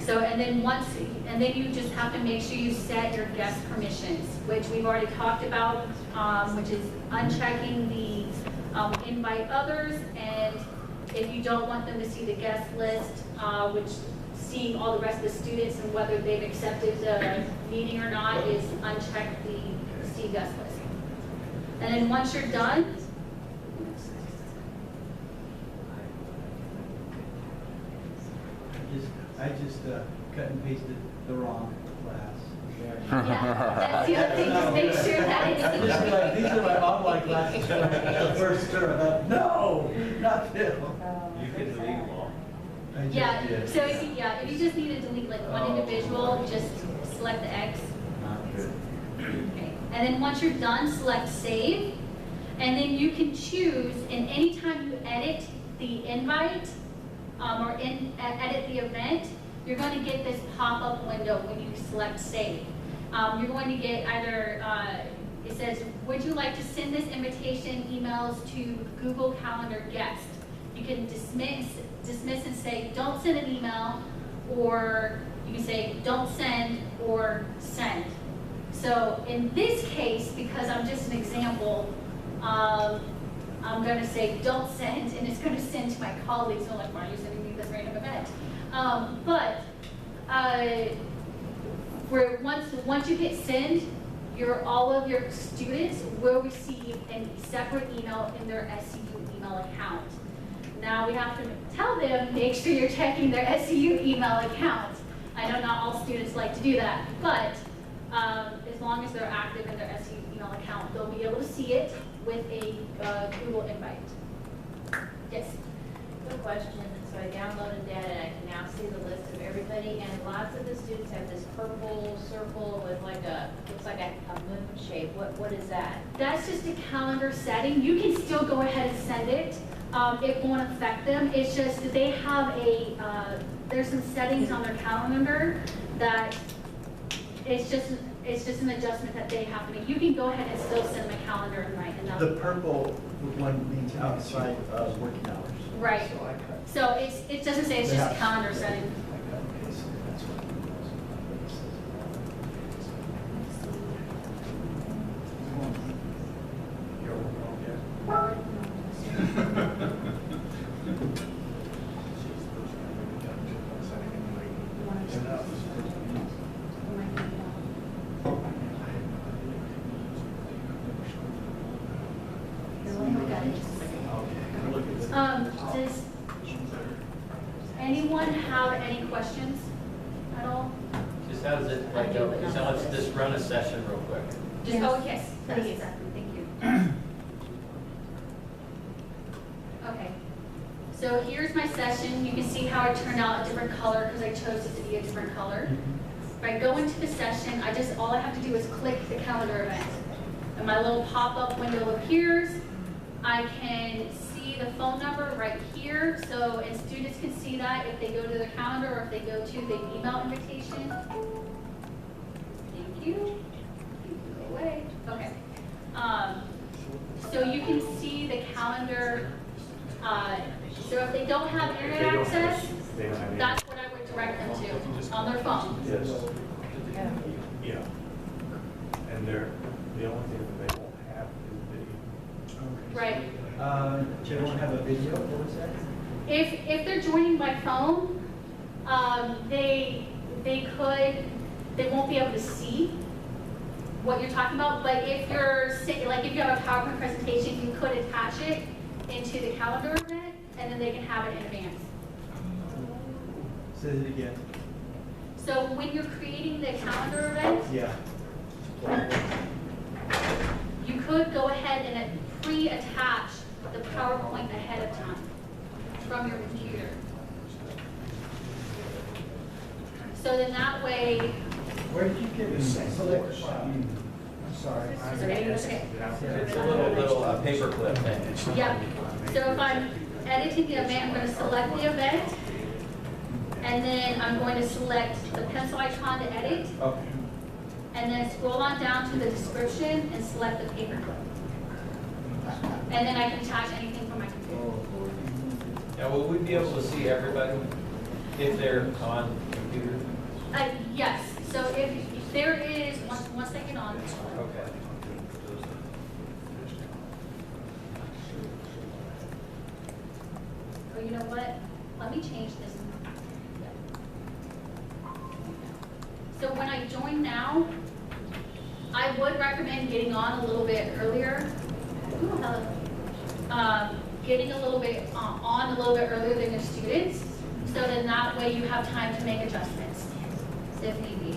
So, and then you just have to make sure you set your guest permissions, which we've already talked about, which is unchecking the invite others, and if you don't want them to see the guest list, which seeing all the rest of the students and whether they've accepted the meeting or not, is uncheck the see guest list. And then once you're done, I just cut and pasted the wrong class. yeah, that's the other thing, just make sure that it's These are my online classes for the first term. No, not them. You can delete them all. I just yeah. did. So if you just need to delete like one individual, just select the X. Not good. Okay. And then once you're done, select save, and then you can choose. And anytime you edit the invite or edit the event, you're going to get this pop-up window when you select save. You're going to get either, it says, would you like to send this invitation emails to Google Calendar guest? You can dismiss and say, don't send an email, or you can say, don't send or send. So in this case, because I'm just an example, I'm going to say don't send, and it's going to send to my colleagues. So like, why are you sending me this random event? Where once you hit send, all of your students will receive a separate email in their SCU email account. Now we have to tell them, make sure you're checking their SCU email account. I know not all students like to do that, but as long as they're active in their SCU email account, they'll be able to see it with a Google invite. Yes? Good question. So I downloaded that and I can now see the list of everybody, and lots of the students have this purple circle with like looks like a moon shape. What is that? That's just a calendar setting. You can still go ahead and send it. It won't affect them. It's just that they have there's some settings on their calendar that it's just an adjustment that they have to make. You can go ahead and still send them a calendar invite. And The purple one means outside of working hours. right. So I cut. So it doesn't say it's just a calendar setting. I cut and pasted. That's what it says. You're welcome. Does anyone have any questions at all? Just how does it like go? So let's just run a session real quick. Just, oh, yes, please. Exactly. Thank you. Okay. So here's my session. You can see how it turned out a different color because I chose it to be a different color. If I go into the session, all I have to do is click the calendar event. And my little pop-up window appears. I can see the phone number right here, and students can see that if they go to the calendar or if they go to the email invitation. Thank you. Go away. Okay. So you can see the calendar. So if they don't have internet access, that's what I would direct them to on their phone. Yes. Yeah. And the only thing that they won't have is video. Right. They won't have a video. What was that? If they're joining by phone, they won't be able to see what you're talking about. But if if you have a PowerPoint presentation, you could attach it into the calendar event, and then they can have it in advance. Say it again. So when you're creating the calendar event, Yeah. you could go ahead and pre-attach the PowerPoint ahead of time from your computer. So then that way, Where did you get this? Select. I'm sorry. okay. It's a little paper clip thing. Yep. So if I'm editing the event, I'm going to select the event, and then I'm going to select the pencil icon to edit, Okay. and then scroll on down to the description and select the paperclip. And then I can attach anything from my computer. Now, will we be able to see everybody if they're on computer? Yes, so if there is, once I get on, Okay. oh, you know what? Let me change this. So when I join now, I would recommend getting on a little bit earlier. Ooh, hello. Getting a little bit on a little bit earlier than your students, so then that way you have time to make adjustments if need be.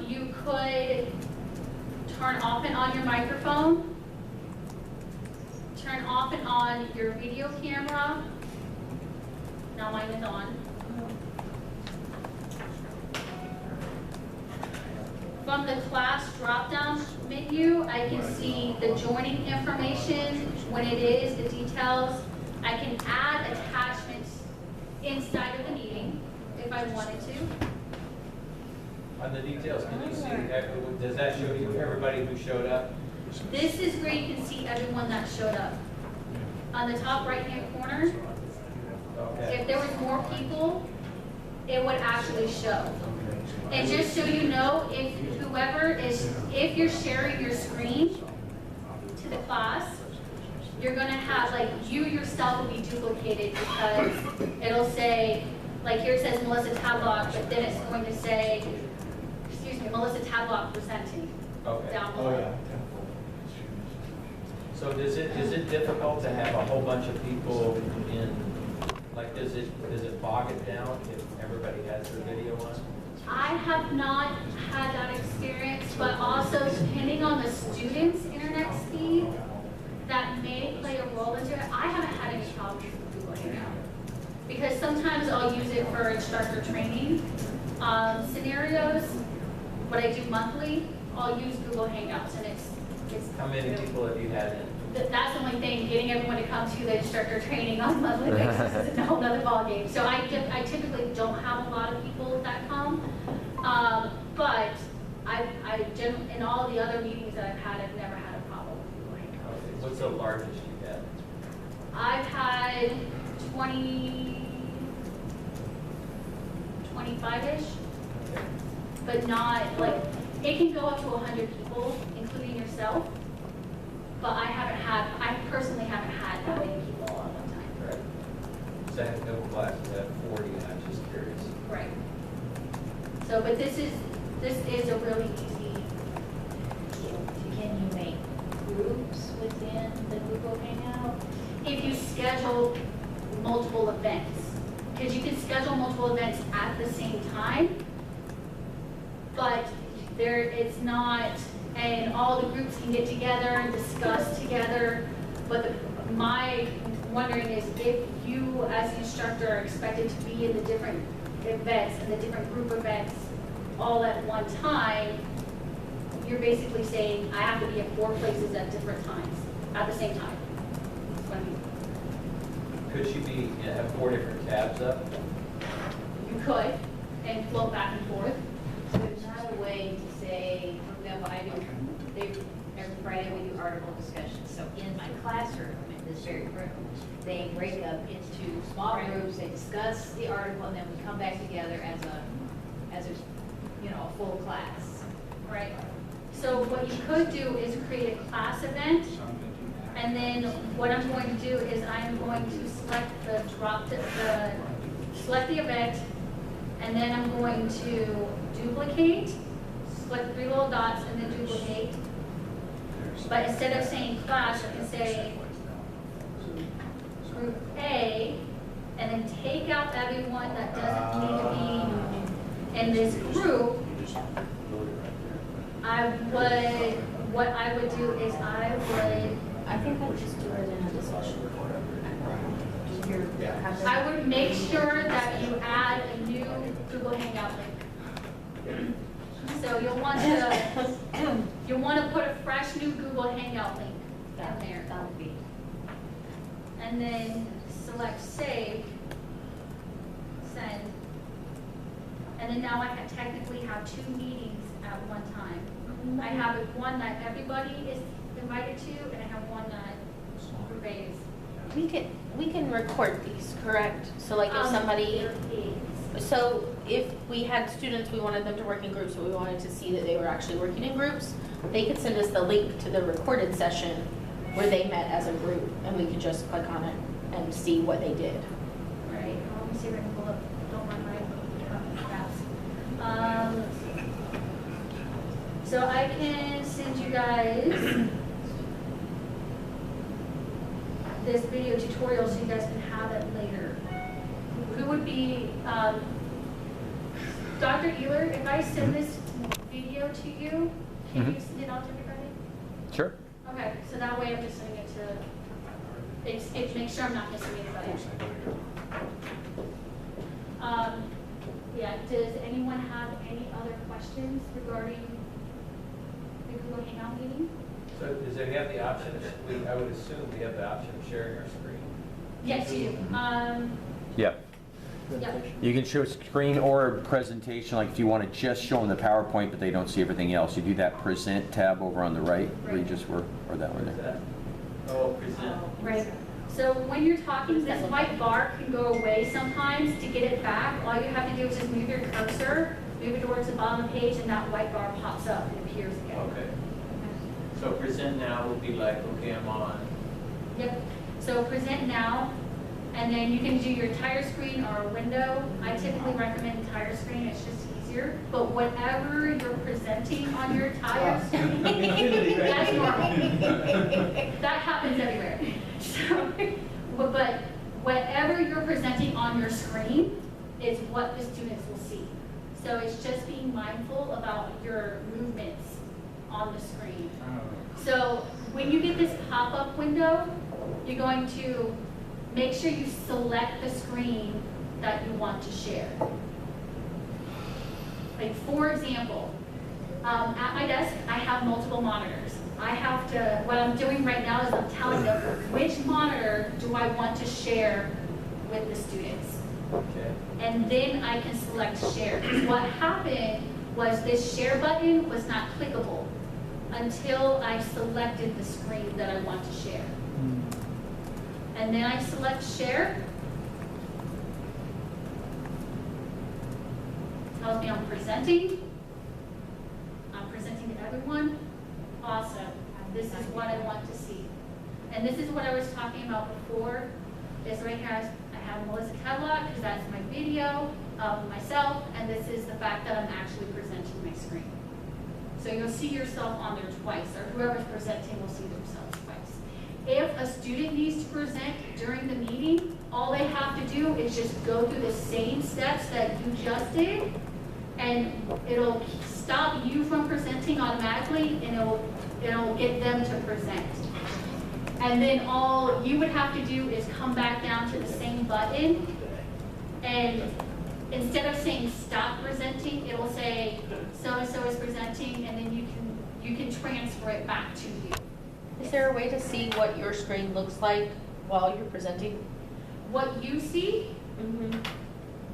You could turn off and on your microphone, turn off and on your video camera. Now mine is on. From the class drop-down menu, I can see the joining information, when it is, the details. I can add attachments inside of the meeting if I wanted to. On the details, can you see, does that show you everybody who showed up? This is where you can see everyone that showed up. On the top right-hand corner, Okay. if there was more people, it would actually show. And just so you know, if you're sharing your screen to the class, you're gonna have, like, you yourself will be duplicated because it'll say, like here it says Melissa Tadlock, but then it's going to say, excuse me, Melissa Tadlock presenting Okay. down below. So is it difficult to have a whole bunch of people in, like, does it bog it down if everybody has their video on? I have not had that experience, but also depending on the student's internet speed, that may play a role into it. I haven't had any problems with Google Hangout because sometimes I'll use it for instructor training scenarios. What I do monthly, I'll use Google Hangouts, and it's How many people have you had in? that's the only thing, getting everyone to come to the instructor training on a monthly basis is a whole nother ballgame. So I typically don't have a lot of people that come, but in all the other meetings that I've had, I've never had a problem with Google Hangouts. Okay. What's the largest you've had? I've had 25-ish, Okay. but not, like, it can go up to 100 people, including yourself. But I personally haven't had that many people all at one time. Right. So I have a couple classes at 40, and I'm just curious. Right. So, but this is a really easy. Can you make groups within the Google Hangout? If you schedule multiple events, because you can schedule multiple events at the same time, but it's not, and all the groups can get together and discuss together. But my wondering is if you, as an instructor, are expected to be in the different events and the different group events all at one time, you're basically saying, I have to be at 4 places at different times, at the same time. That's what I mean. Could she have 4 different tabs up? You could, and float back and forth. So there's not a way to say, for example, every Friday we do article discussions. So in my classroom, in this very room, they break up into small groups, they discuss the article, and then we come back together as a full class. Right. So what you could do is create a class event, and then what I'm going to do is I'm going to select the event, and then I'm going to duplicate, select 3 little dots, and then duplicate. But instead of saying class, I can say group A, and then take out everyone that doesn't need to be in this group. What I would do is I think I'd just do it in a discussion forum. I would make sure that you add a new Google Hangout link. So you'll want to put a fresh new Google Hangout link down there. That would be. And then select save, send. And then now I technically have 2 meetings at one time. I have one that everybody is invited to, and I have one that group A is. We can record these, correct? So like if somebody, so if we had students, we wanted them to work in groups, but we wanted to see that they were actually working in groups, they could send us the link to the recorded session where they met as a group, and we could just click on it and see what they did. Right, let me see if I can pull up, don't run right fast. Let's see. So I can send you guys this video tutorial so you guys can have it later. Who would be, Dr. Ehler, if I send this video to you, can you send it out to everybody? Sure. Okay, so that way I'm just sending it to, make sure I'm not missing anybody. Yeah, does anyone have any other questions regarding the Google Hangout meeting? So does it have the option, I would assume we have the option of sharing our screen? Yes, you do. Yeah. Yeah. You can show a screen or a presentation, like if you want to just show them the PowerPoint, but they don't see everything else. You do that Present tab over on the right, where you just were, or that one What is there. that? Oh, present. Right. So when you're talking, this white bar can go away sometimes. To get it back, all you have to do is just move your cursor, move it towards the bottom of the page, and that white bar pops up and appears again. Okay. So present now would be like, okay, I'm on. Yep. So present now, and then you can do your entire screen or a window. I typically recommend entire screen, it's just easier. But whatever you're presenting on your entire screen, that's normal. That happens everywhere. So, but whatever you're presenting on your screen is what the students will see. So it's just being mindful about your movements on the screen. So when you get this pop-up window, you're going to make sure you select the screen that you want to share. Like for example, at my desk, I have multiple monitors. I have to, what I'm doing right now is I'm telling them which monitor do I want to share with the students. Okay. And then I can select share. Because what happened was this share button was not clickable until I selected the screen that I want to share. And then I select share. Tells me I'm presenting. I'm presenting to everyone. Awesome. This is what I want to see. And this is what I was talking about before. Is right here I have Melissa Tadlock because that's my video of myself, and this is the fact that I'm actually presenting my screen. So you'll see yourself on there twice, or whoever's presenting will see themselves twice. If a student needs to present during the meeting, all they have to do is just go through the same steps that you just did, and it'll stop you from presenting automatically, and it'll get them to present. And then all you would have to do is come back down to the same button, and instead of saying stop presenting, it will say so-and-so is presenting, and then you can transfer it back to you. Is there a way to see what your screen looks like while you're presenting? What you see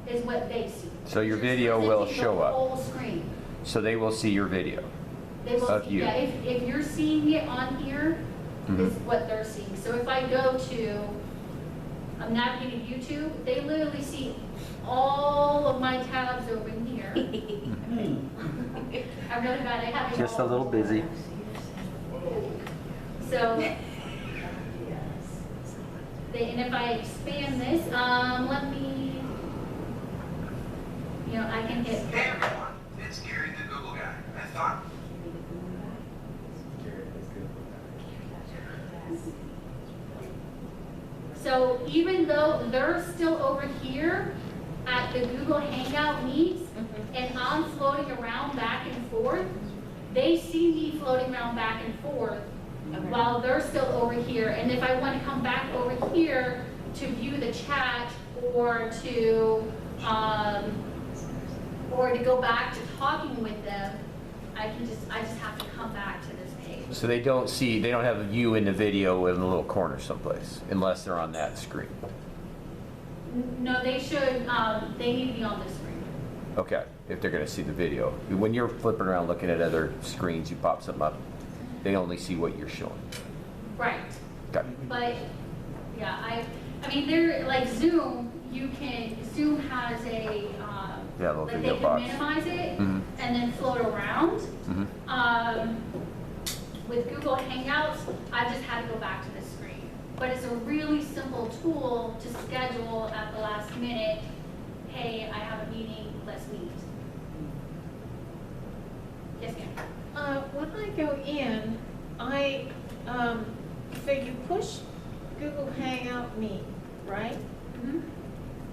is what they see. So your You're video will presenting show the up. whole screen. So they will see your video. They will Of see, you. yeah, if you're seeing it on here, is what they're seeing. So if I go to, I'm navigating YouTube, they literally see all of my tabs over here. I'm really bad at having Just a all- little busy. So, and if I expand this, let me, I can hit. Hey everyone, it's Gary the Google guy. I thought So even though they're still over here at the Google Hangout meets, and I'm floating around back and forth, they see me floating around back and forth while they're still over here. And if I want to come back over here to view the chat or to go back to talking with them, I just have to come back to this page. So they don't have you in the video in a little corner someplace, unless they're on that screen. No, they should, they need to be on this screen. Okay, if they're going to see the video. When you're flipping around looking at other screens, you pop something up, they only see what you're showing. Right. Okay. But, yeah, I mean, they're like Zoom, Zoom has a Yeah, little Like they video can box. minimize it Mhm. and then float around. Mhm. With Google Hangouts, I just had to go back to the screen. But it's a really simple tool to schedule at the last minute. Hey, I have a meeting, let's meet. Yes, ma'am. When I go in, so you push Google Hangout Meet, right? Mhm.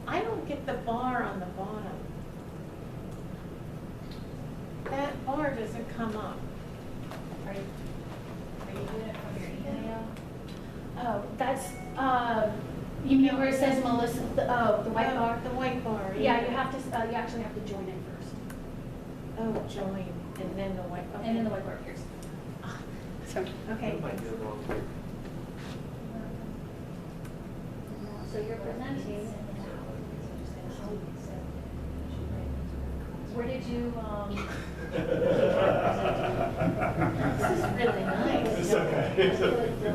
I don't get the bar on the bottom. That bar doesn't come up. Are you doing it from your email? Oh, that's, you mean where it says Melissa, the white bar? The white bar. Yeah, you have to, you actually have to join it first. Oh, join, and then the white, okay. And then the white bar appears. So, okay. So you're presenting. Where did you, This is really nice. It's okay.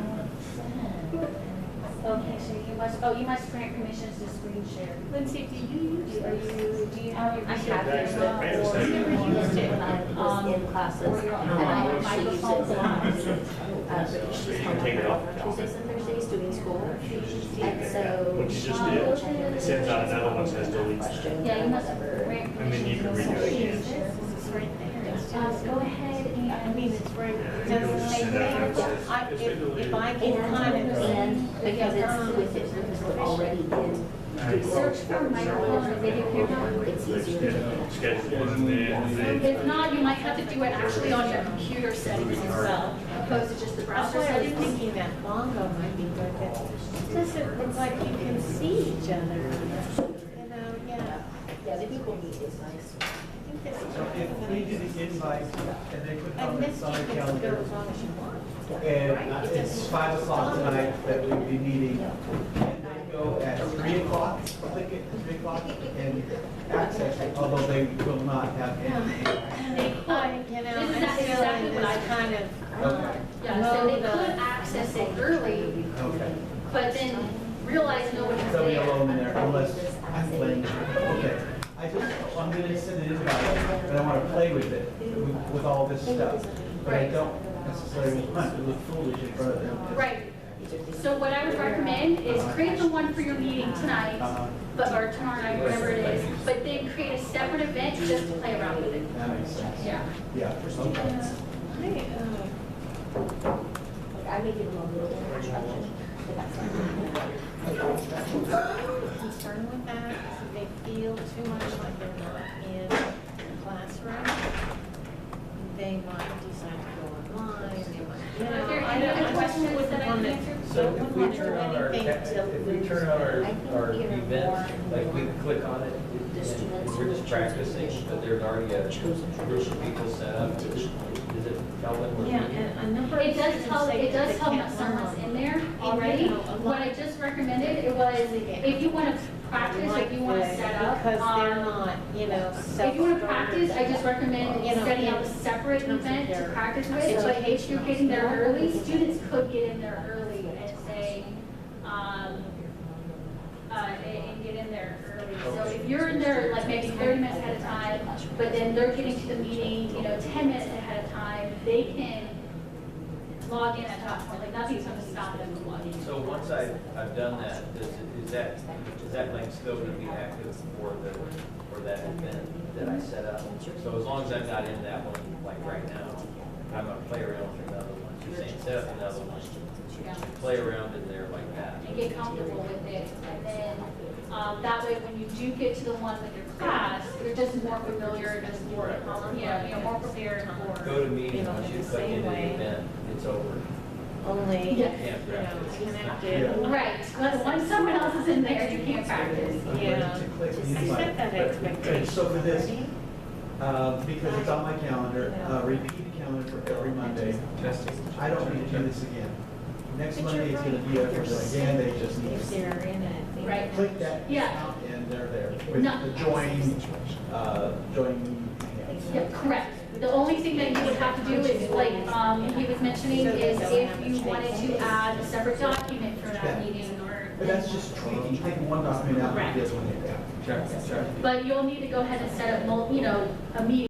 okay, so you must grant permissions to screen share. Lindsay, do you use this? Do you have your? I have That's used the- it, I or understand. never used it when I was in classes, or your and I own actually use it microphones a lot. on. She's You home can take it off. on Tuesdays and Thursdays doing school, and so. What you just did, it sends out another one that says delete. Yeah, you must grant And then you permissions can to redo it screen again. share. This is right there. Go ahead I and. mean, it's right, Yeah, does you'll it just say send out there? what it says. If I And can that's kind what of we're saying, see, because it's with it, because we're already in. Search for microphone or video camera. It's easier to get. Schedule and then. If not, you might have to do it actually on your computer settings as well, opposed to just the That's browser why I was settings. thinking that Bongo might be good, but it doesn't look like you can see each other. You know, yeah. Yeah, the Google Meet is nice. I think this is. So if we do the invite and they put And on this the you side can go calendar, as long as you want. and it's 5 o'clock tonight that we'll be meeting, and they go at 3 o'clock, click it at 3 o'clock, and access it, although they will not have anything. And they could, you know, This is I'm still exactly in what I this kind of. Okay. Yeah, so they mode of- could access it early, Okay. but then realize nobody's They'll be there. alone in there unless I'm playing. Okay. I'm gonna send an invite, but I wanna play with it, with all this stuff. But I Right. don't necessarily want to look foolish in front of them. Right. So what I would recommend is create the one for your meeting tonight, or tomorrow night, whatever it is, but then create a separate event just to play around with it. That makes sense. Yeah. Yeah. Okay. I may give them a little bit of instruction, but that's not. Concerned with that, if they feel too much like they're not in the classroom, they might decide to go online, they might, you know, Are there I any don't, other I just questions wouldn't that I want can to. answer? So if we turn on our, if we turn on our event, like we click on it, and we're just practicing, but there's already a group of people set up, is it tell them we're Yeah, meeting? and a number of It does students tell, say it that does they tell can't that someone's learn. in there And, already. you know, a lot- What I just recommended, it was, if you want to practice, if you want to set up, Because they're not, you know, if you want to practice, I just recommend You know, setting up a in separate terms of event to their practice with, but if you're getting there early, students could get in there early and say, and get in there early. So if you're in there like maybe 30 minutes ahead of time, but then they're getting to the meeting, 10 minutes ahead of time, they can log in at that point, like nothing's gonna stop them from logging in. So once I've done that, is that link still gonna be active for that event that I set up? So as long as I'm not in that one, like right now, I'm gonna play around with another one. You're saying set up another one, Yeah. play around in there like that. And get comfortable with it, and then, that way, when you do get to the one with your class, you're just more familiar, just more, more prepared for. Go to meeting, You know, once in you the click same into the way. event, it's over. only, Yeah. Can't you know, practice. connected. Right, but once someone else is in there, you can't practice. I'm ready Yeah. to click the Just invite. set that But- expectation. So for this, because it's on my calendar, repeat the calendar for every Monday. I don't need to do this again. Next But Monday you're it's gonna right. be up again, they just need If to they're in it. Right. click that Yeah. account and they're there with No. the join. Yeah, correct. The only thing that you would have to do is, like, he was mentioning, is if you wanted to add a separate document for that meeting, or But that's just tweaking, taking one document out and the other one in. But you'll need to go ahead and set up, a meeting